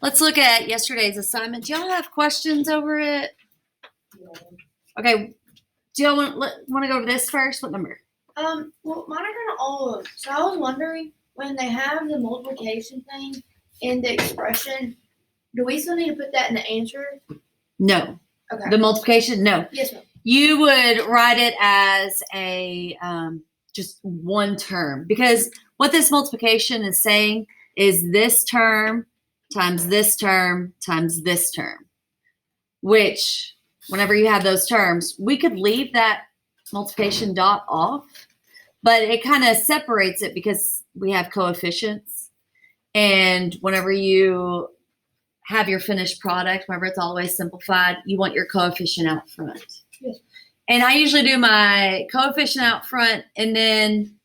Let's look at yesterday's assignment. Do y'all have questions over it? Okay. Do y'all want to go over this first? What number? Well, mine are kind of all of them. So I was wondering, when they have the multiplication thing in the expression, do we still need to put that in the answer? No. Okay. The multiplication? No. Yes, ma'am. You would write it as a just one term, because what this multiplication is saying is this term times this term times this term, which whenever you have those terms, we could leave that multiplication dot off, but it kind of separates it because we have coefficients. And whenever you have your finished product, whenever it's always simplified, you want your coefficient out front. Yes. And I usually do my coefficient out front, and then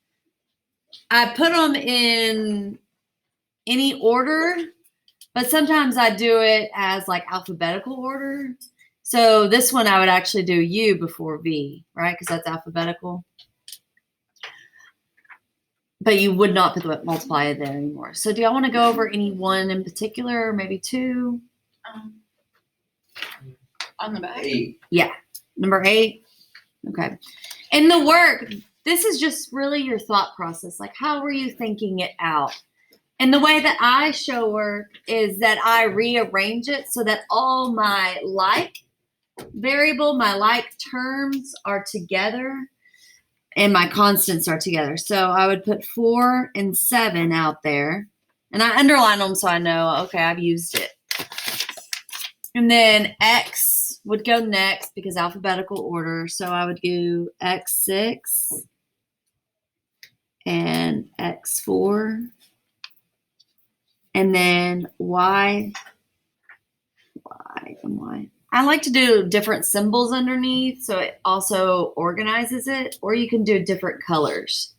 I put them in any order, but sometimes I do it as like alphabetical order. So this one I would actually do U before V, right? Because that's alphabetical. But you would not put the multiplier there anymore. So do y'all want to go over any one in particular, or maybe two? On the back. 8. Yeah. Number 8. Okay. In the work, this is just really your thought process. Like, how were you thinking it out? And the way that I show work is that I rearrange it so that all my like variable, my like terms are together and my constants are together. So I would put 4 and 7 out there, and I underline them so I know, okay, I've used it. And then X would go next because alphabetical order. So I would do X6 and X4. And then Y, and Y. I like to do different symbols underneath so it also organizes it, or you can do different colors.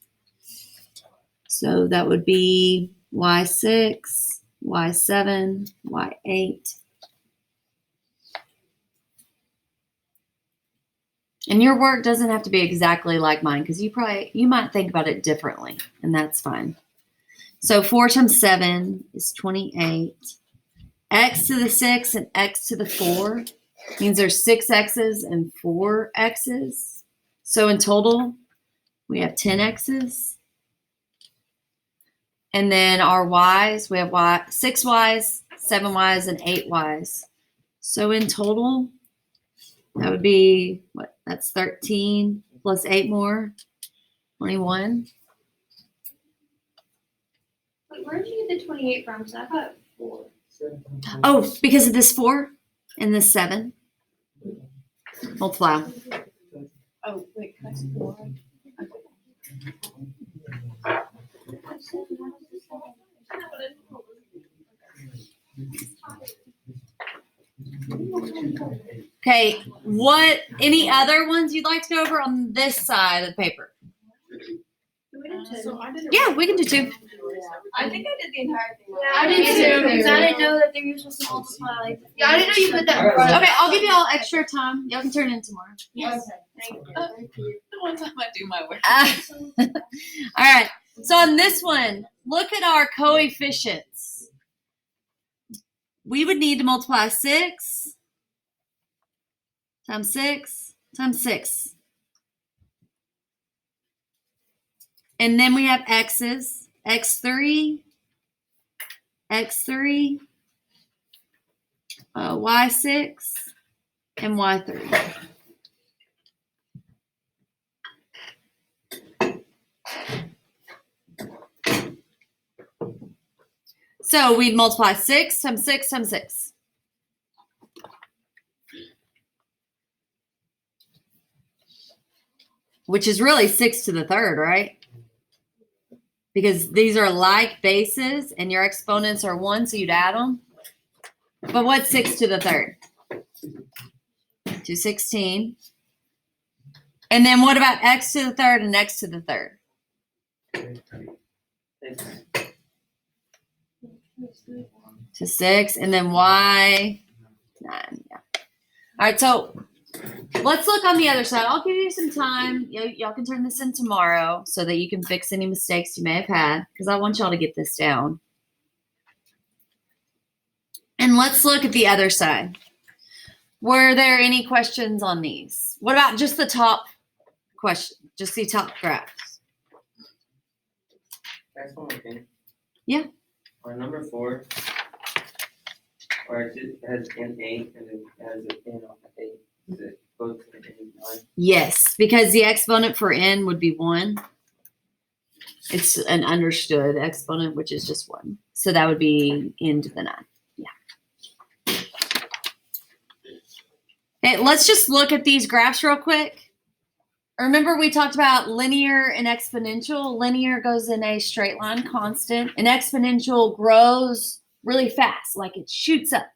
So that would be Y6, Y7, Y8. And your work doesn't have to be exactly like mine, because you might think about it differently, and that's fine. So 4 times 7 is 28. X to the 6 and X to the 4 means there's 6 X's and 4 X's. So in total, we have 10 X's. And then our Y's, we have 6 Y's, 7 Y's, and 8 Y's. So in total, that would be, what? That's 13 plus 8 more, 21. Wait, where did you get the 28 from? Because I got 4. Oh, because of this 4 and this 7. Multiply. Oh, wait, can I see the one? Okay, any other ones you'd like to go over on this side of the paper? So I did Yeah, we can do 2. I think I did the entire thing. Yeah, I did too, because I didn't know that they were supposed to multiply. Yeah, I didn't know you put that in front. Okay, I'll give you all extra time. Y'all can turn it in tomorrow. Yes. The one time I do my work. All right, so on this one, look at our coefficients. We would need to multiply 6 times 6 times 6. And then we have X's, X3, X3, Y6, and Y3. So we'd multiply 6 times 6 times 6. Which is really 6 to the 3rd, right? Because these are like bases and your exponents are 1, so you'd add them. But what's 6 to the 3rd? 216. And then what about X to the 3rd and X to the 3rd? To 6, and then Y 9. Yeah. All right, so let's look on the other side. I'll give you some time. Y'all can turn this in tomorrow so that you can fix any mistakes you may have had, because I want y'all to get this down. And let's look at the other side. Were there any questions on these? What about just the top question? Just the top graphs? Next one again. Yeah. On number 4, where it has an 8 and then it has an n on the 8. Is it both an n and 9? Yes, because the exponent for n would be 1. It's an understood exponent, which is just 1. So that would be n to the 9. Yeah. Okay, let's just look at these graphs real quick. Remember we talked about linear and exponential. Linear goes in a straight line constant, and exponential grows really fast, like it shoots up.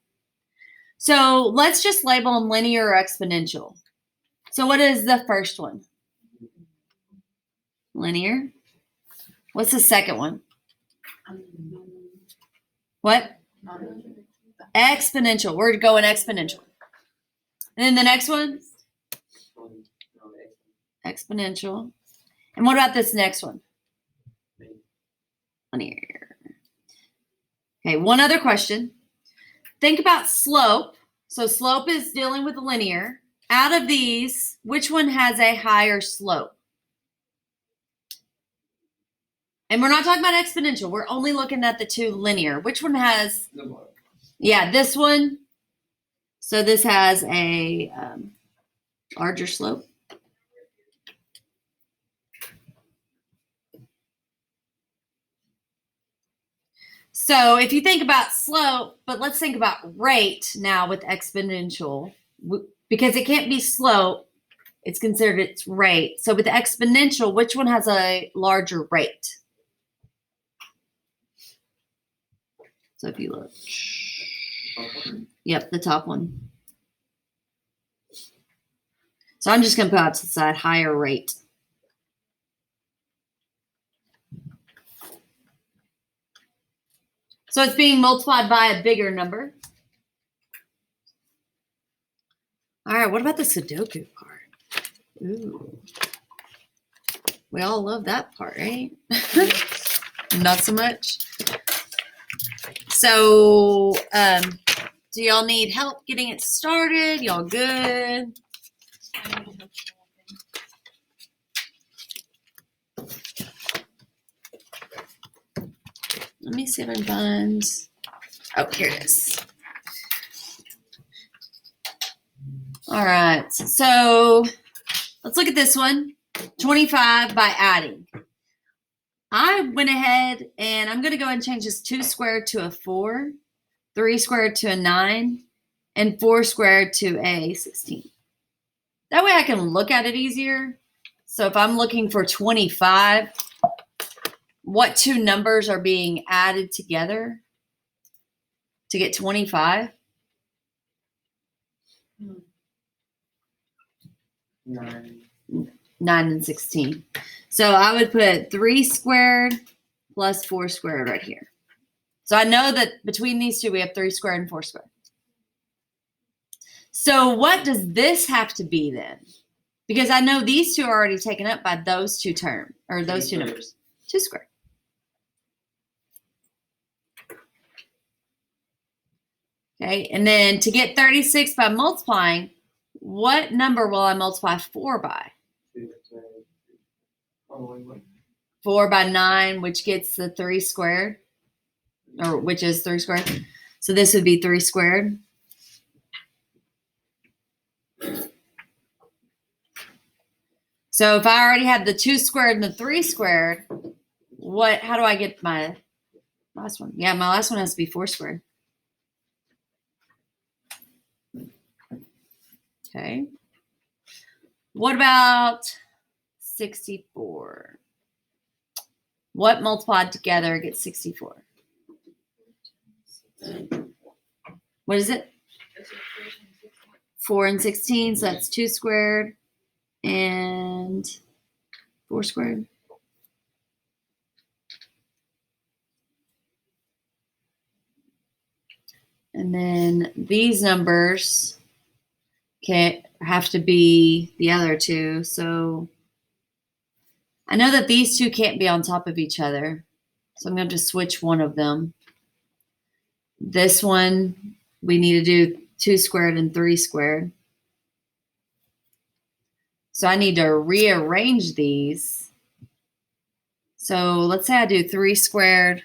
So let's just label them linear or exponential. So what is the first one? Linear. What's the second one? What? Exponential. We're going exponential. And then the next one? Exponential. And what about this next one? Linear. Okay, one other question. Think about slope. So slope is dealing with linear. Out of these, which one has a higher slope? And we're not talking about exponential. We're only looking at the two linear. Which one has? Yeah, this one. So this has a larger slope. So if you think about slope, but let's think about rate now with exponential, because it can't be slope, it's considered its rate. So with the exponential, which one has a larger rate? So if you look, yep, the top one. So I'm just going to put out to the side higher rate. So it's being multiplied by a bigger number. All right, what about the Sudoku part? Ooh. We all love that part, right? Not so much. So, do y'all need help getting it started? Y'all good? Let me see if I can find. Oh, here it is. All right, so let's look at this one. 25 by adding. I went ahead and I'm going to go and change this 2 squared to a 4, 3 squared to a 9, and 4 squared to a 16. That way I can look at it easier. So if I'm looking for 25, what two numbers are being added together to get 25? 9. 9 and 16. So I would put 3 squared plus 4 squared right here. So I know that between these two, we have 3 squared and 4 squared. So what does this have to be then? Because I know these two are already taken up by those two terms, or those two numbers. 2 squared. Okay, and then to get 36 by multiplying, what number will I multiply 4 by? 4 by 9, which gets the 3 squared, or which is 3 squared. So this would be 3 squared. So if I already have the 2 squared and the 3 squared, how do I get my last one? Yeah, my last one has to be 4 squared. Okay. What about 64? What multiplied together gets 64? What is it? 4 and 16, so that's 2 squared and 4 squared. And then these numbers have to be the other two. So I know that these two can't be on top of each other. So I'm going to switch one of them. This one we need to do 2 squared and 3 squared. So I need to rearrange these. So let's say I do 3 squared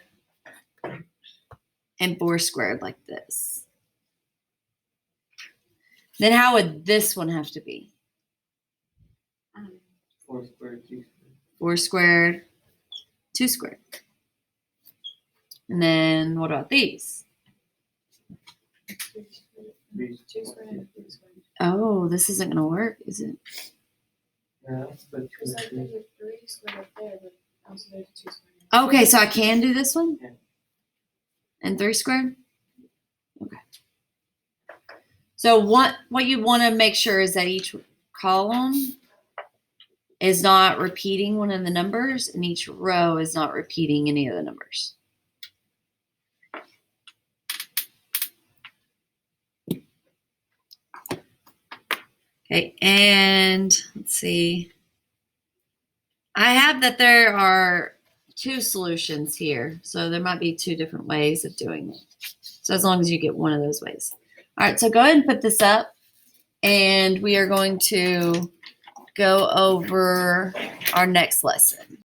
and 4 squared like this. Then how would this one have to be? 4 squared, 2 squared. 4 squared, 2 squared. And then what about these? 3 2 squared and 3 squared. Oh, this isn't going to work, is it? Yeah, let's put 2 Because like and 3. there's a 3 squared up there, but also there's a 2 squared. Okay, so I can do this one? Yeah. And 3 squared? Okay. So what you want to make sure is that each column is not repeating one of the numbers, and each row is not repeating any of the numbers. Okay, and let's see. I have that there are 2 solutions here, so there might be 2 different ways of doing it. So as long as you get one of those ways. All right, so go ahead and put this up, and we are going to go over our next lesson.